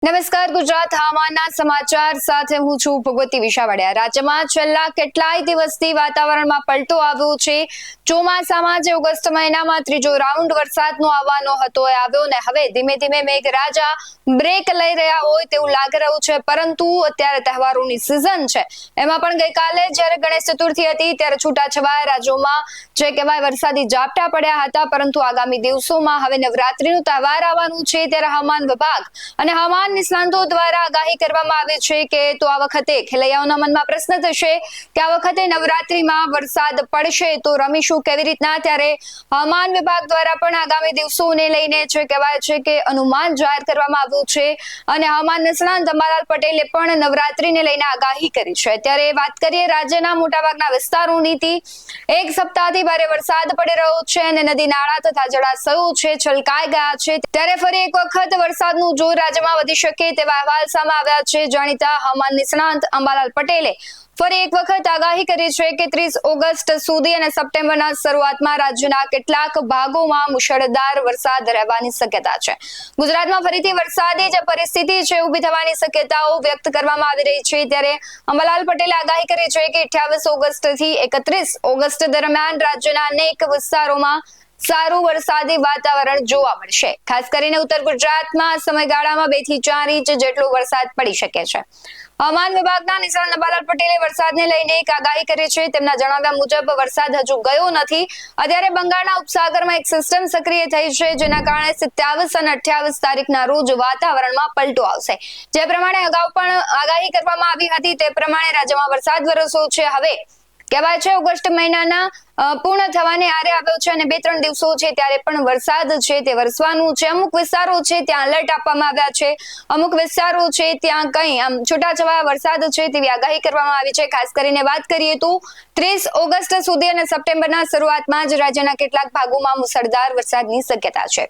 નમસ્કાર, ગુજરાત હવામાનના સમાચાર સાથે હું છું ભગવતી વિશાવડિયા। રાજ્યમાં છેલ્લા કેટલાય દિવસથી વાતાવરણમાં પલટો આવ્યો છે। ચોમાસામાં જે ઓગસ્ટ મહિનામાં ત્રીજો રાઉન્ડ વરસાદનો આવવાનો હતો એ આવ્યો ને હવે ધીમે ધીમે મેઘરાજા બ્રેક લઈ રહ્યા હોય તેવું લાગી રહ્યું છે। પરંતુ અત્યારે તહેવારોની સિઝન છે, એમાં પણ ગઈકાલે જ્યારે ગણેશ ચતુર્થી હતી ત્યારે છૂટાછવાયા રાજ્યોમાં જે કહેવાય વરસાદી ઝાપટા પડ્યા હતા। પરંતુ આગામી દિવસોમાં હવે નવરાત્રીનો તહેવાર આવવાનું છે ત્યારે હવામાન વિભાગ અને હવામાન નિષ્ણાંતો દ્વારા આગાહી કરવામાં આવી છે કે તો આ વખતે ખેલૈયાઓના મનમાં પ્રશ્ન થશે કે આ વખતે નવરાત્રીમાં વરસાદ પડશે તો રમીશું કેવી રીતના। ત્યારે હવામાન વિભાગ દ્વારા પણ આગામી દિવસોને લઈને જે કહેવાય છે કે અનુમાન જાહેર કરવામાં આવ્યું છે અને હવામાન નિષ્ણાંત અંબાલાલ પટેલે પણ નવરાત્રીને લઈને આગાહી કરી છે। ત્યારે વાત કરીએ રાજ્યના મોટાભાગના વિસ્તારોની, એક સપ્તાહથી ભારે વરસાદ પડી રહ્યો છે અને નદી નાળા તથા જળાશયો છે છલકાઈ ગયા છે। ત્યારે ફરી એક વખત વરસાદનું જોર રાજ્યમાં વધી શકે તેવા અહેવાલ સામે આવ્યા છે। જાણીતા હવામાન નિષ્ણાંત અંબાલાલ પટેલે ફરી એક વખત આગાહી કરી છે કે 30 ઓગસ્ટ સુધી અને સપ્ટેમ્બરના શરૂઆતમાં રાજ્યના કેટલાક ભાગોમાં મુશળધાર વરસાદ રહેવાની શક્યતા છે। ગુજરાતમાં ફરીથી વરસાદી જે પરિસ્થિતિ છે ઊભી થવાની શક્યતાઓ વ્યક્ત કરવામાં આવી રહી છે। ત્યારે અંબાલાલ પટેલે આગાહી કરી છે કે 28 ઓગસ્ટથી 31 ઓગસ્ટ દરમિયાન રાજ્યના અનેક વિસ્તારોમાં સારું વરસાદી વાતાવરણ જોવા મળશે। ખાસ કરીને ઉત્તર ગુજરાતમાં સમયગાળામાં 2 થી 4 ઇંચ જેટલો વરસાદ પડી શકે છે। હવામાન વિભાગના નિષ્ણાત અંબાલાલ પટેલે વરસાદને લઈને એક આગાહી કરી છે। તેમના જણાવ્યા મુજબ વરસાદ હજુ ગયો નથી। અત્યારે બંગાળના ઉપસાગરમાં એક સિસ્ટમ સક્રિય થઈ છે જેના કારણે 27 અને 28 તારીખના રોજ વાતાવરણમાં પલટો આવશે। જે પ્રમાણે અગાઉ પણ આગાહી કરવામાં આવી હતી તે પ્રમાણે રાજ્યમાં વરસાદ વરસ્યો છે। હવે કહેવાય છે ઓગસ્ટ મહિનાના પૂર્ણ થવાને આરે આવ્યો છે અને 2-3 દિવસો છે ત્યારે પણ વરસાદ છે તે વરસવાનું છે। અમુક વિસ્તારો છે ત્યાં એલર્ટ આપવામાં આવ્યા છે, અમુક વિસ્તારો છે ત્યાં કંઈ આમ છૂટાછવાયા વરસાદ છે તેવી આગાહી કરવામાં આવી છે। ખાસ કરીને વાત કરીએ તો 30 ઓગસ્ટ સુધી અને સપ્ટેમ્બરના શરૂઆતમાં જ રાજ્યના કેટલાક ભાગોમાં મુશળધાર વરસાદની શક્યતા છે।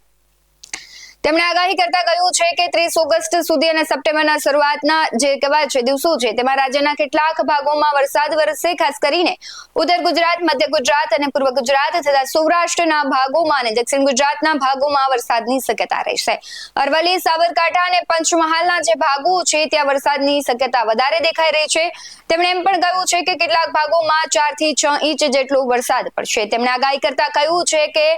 તેમણે આગાહી કરતા કહ્યું છે કે 30 ઓગસ્ટ સુધી અને સપ્ટેમ્બરના શરૂઆતના જે કહેવાય છે દિવસો છે તેમાં રાજ્યના કેટલાક ભાગોમાં વરસાદ વરસશે। ખાસ કરીને ઉત્તર ગુજરાત, મધ્ય ગુજરાત અને પૂર્વ ગુજરાત તથા સૌરાષ્ટ્રના ભાગોમાં અને દક્ષિણ ગુજરાતના ભાગોમાં વરસાદની શક્યતા રહેશે। અરવલ્લી, સાબરકાંઠા અને પંચમહાલના જે ભાગો છે ત્યાં વરસાદની શક્યતા વધારે દેખાઈ રહી છે। તેમણે એમ પણ કહ્યું છે કે કેટલાક ભાગોમાં 4 થી 6 ઇંચ જેટલો વરસાદ પડશે। તેમણે આગાહી કરતા કહ્યું છે કે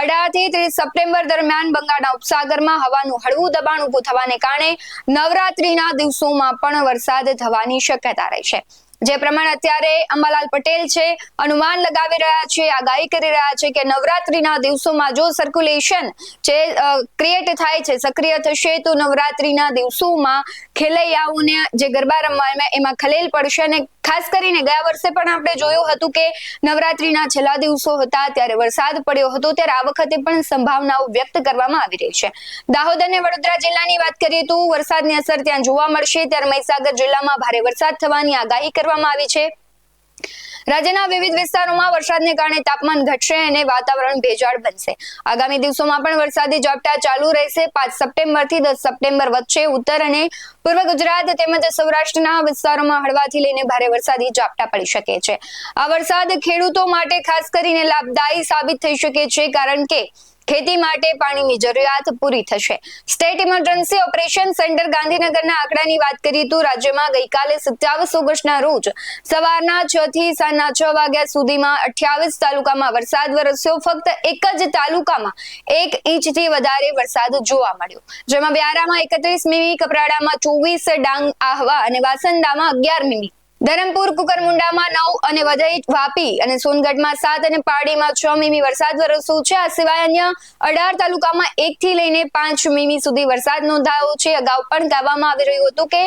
18 થી 30 સપ્ટેમ્બર દરમિયાન બંગાળના ઉપસાગરમાં હવાનું હળવું દબાણ ઊભું થવાને કારણે નવરાત્રીના દિવસોમાં પણ વરસાદ થવાની શક્યતા રહેશે। જે પ્રમાણે અત્યારે અંબાલાલ પટેલ છે અનુમાન લગાવી રહ્યા છે, આગાહી કરી રહ્યા છે કે નવરાત્રીના દિવસોમાં જો સર્ક્યુલેશન જે ક્રિએટ થાય છે, સક્રિય થશે તો નવરાત્રીના દિવસોમાં ખેલૈયાઓને જે ગરબા રમવા એમાં ખલેલ પડશે। અને ખાસ કરીને ગયા વર્ષે પણ આપણે જોયું હતું કે નવરાત્રીના છેલ્લા દિવસો હતા ત્યારે વરસાદ પડ્યો હતો, ત્યારે આ વખતે પણ સંભાવનાઓ વ્યક્ત કરવામાં આવી રહી છે। દાહોદ અને વડોદરા જિલ્લાની વાત કરીએ તો વરસાદની અસર ત્યાં જોવા મળશે। ત્યારે મહીસાગર જિલ્લામાં ભારે વરસાદ થવાની આગાહી કરવામાં આવી છે। રાજ્યના વિવિધ વિસ્તારોમાં વરસાદને કારણે તાપમાન ઘટશે અને વાતાવરણ ભેજાળ બનશે। આગામી દિવસોમાં પણ વરસાદી ઝાપટા ચાલુ રહેશે। 5 સપ્ટેમ્બરથી 10 સપ્ટેમ્બર વચ્ચે ઉત્તર અને પૂર્વ ગુજરાત તેમજ સૌરાષ્ટ્રના વિસ્તારોમાં હળવાથી લઈને ભારે વરસાદી ઝાપટા પડી શકે છે। આ વરસાદ ખેડૂતો માટે ખાસ કરીને લાભદાયી સાબિત થઈ શકે છે, કારણ કે ખેતી માટે પાણીની જરૂરિયાત પૂરી થશે। સ્ટેટ ઇમરજન્સી ઓપરેશન સેન્ટર ગાંધીનગરના આંકડાની વાત કરીએ તો રાજ્યમાં ગઈકાલે 27 ઓગસ્ટના રોજ સવારના 6 થી સાંજના 6 વાગ્યા સુધીમાં 28 તાલુકામાં વરસાદ વરસ્યો। ફક્ત એક જ તાલુકામાં 1 ઇંચથી વધારે વરસાદ જોવા મળ્યો, જેમાં વ્યારામાં 31 મીમી, કપરાડામાં 24, ડાંગ, આહવા અને વાસંદામાં 11 મીમી, ધરમપુર, કુકરમુંડામાં 9 અને વધઈ, વાપી અને સોનગઢમાં 7 અને પારડીમાં 6 મીમી વરસાદ વરસ્યો છે। આ સિવાય અન્ય 18 તાલુકામાં 1 થી લઈને 5 મીમી સુધી વરસાદ નોંધાયો છે। અગાઉ પણ કહેવામાં આવી રહ્યું હતું કે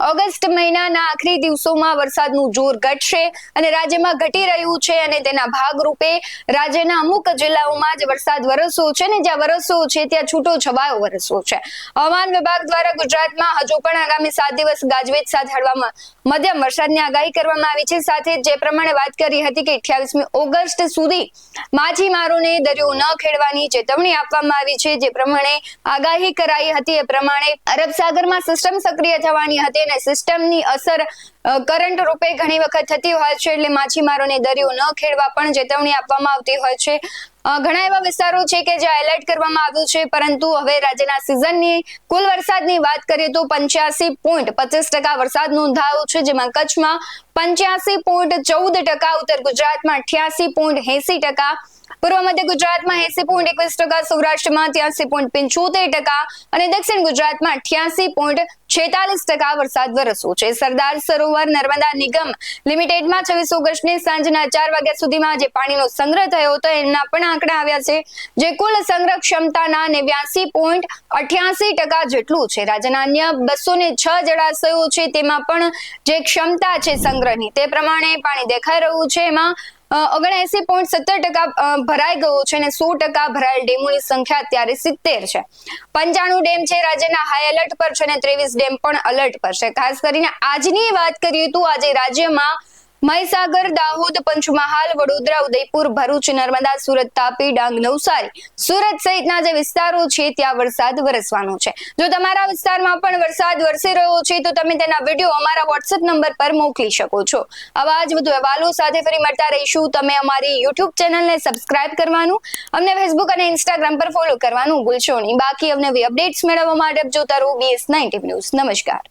ઓગસ્ટ મહિનાના આખરી દિવસોમાં વરસાદનું જોર ઘટશે અને રાજ્યમાં ઘટી રહ્યું છે અને તેના ભાગરૂપે રાજ્યના અમુક જિલ્લાઓમાં જ વરસાદ વરસ્યો છે ને જ્યાં વરસ્યો છે ત્યાં છૂટો છવાયો વરસ્યો છે। હવામાન વિભાગ દ્વારા ગુજરાતમાં હજુ પણ આગામી 7 દિવસ ગાજવીજ સાથે હળવામાં મધ્યમ વરસાદની આગાહી કરવામાં આવી છે। સાથે જે પ્રમાણે વાત કરી હતી કે 28મી ઓગસ્ટ સુધી માછીમારોને દરિયો ન ખેડવાની ચેતવણી આપવામાં આવી છે। જે પ્રમાણે આગાહી કરાઈ હતી એ પ્રમાણે અરબ સાગરમાં સિસ્ટમ સક્રિય થવાની હતી અને સિસ્ટમની અસર કરંટ રૂપે ઘણી વખત થતી હોય છે, એટલે માછીમારોને દરિયો ન ખેડવા પણ ચેતવણી આપવામાં આવતી હોય છે. ઘણા એવા વિસ્તારો છે કે જ્યાં એલર્ટ કરવામાં આવ્યું છે, પરંતુ હવે રાજ્યના સિઝનની કુલ વરસાદની વાત કરીએ તો 85.25% વરસાદ નોંધાયો છે, જેમાં કચ્છમાં 85.14%, ઉત્તર ગુજરાતમાં 88.80%, પૂર્વ મધ્ય ગુજરાતમાં 80.21%, સૌરાષ્ટ્રમાં 83.75% અને દક્ષિણ ગુજરાતમાં 88.46% વરસાદ વરસ્યો છે. સરદાર સરોવર નર્મદા નિગમ લિમિટેડમાં 26 ઓગસ્ટની સાંજના 4 વાગ્યા સુધીમાં જે પાણીનો સંગ્રહ થયો હતો એના પણ આંકડા આવ્યા છે, જે કુલ સંગ્રહ ક્ષમતાના 89.88% જેટલું છે. રાજ્યના અન્ય 206 જળાશયો છે તેમાં પણ જે ક્ષમતા છે સંગ્રહની તે પ્રમાણે પાણી દેખાઈ રહ્યું છે. એમાં 79.70% ભરાઈ ગયો છે અને 100% ભરાયેલ ડેમોની સંખ્યા અત્યારે 70 છે. 95 ડેમ છે રાજ્યના હાઈ એલર્ટ પર છે અને 23 ડેમ પણ અલર્ટ પર છે. ખાસ કરીને આજની વાત કરીએ તો આજે રાજ્યમાં મહીસાગર, દાહોદ, પંચમહાલ, વડોદરા, ઉદયપુર, ભરૂચ, નર્મદા, સુરત, તાપી, ડાંગ, નવસારી, સુરત સહિતના જે વિસ્તારો છે ત્યાં વરસાદ વરસવાનો છે. જો તમારા વિસ્તારમાં પણ વરસાદ વરસી રહ્યો છે તો તમે તેના વિડીયો અમારા WhatsApp નંબર પર મોકલી શકો છો. આવા જ વધુ અહેવાલો સાથે ફરી મળતા રહીશું. તમે અમારી YouTube ચેનલને સબસ્ક્રાઇબ કરવાનું, અમને Facebook અને Instagram પર ફોલો કરવાનું ભૂલશો નહીં. બાકી અવનવી અપડેટ્સ મેળવવા માટે જોતા રહો BS9 ટીવી ન્યૂઝ. નમસ્કાર.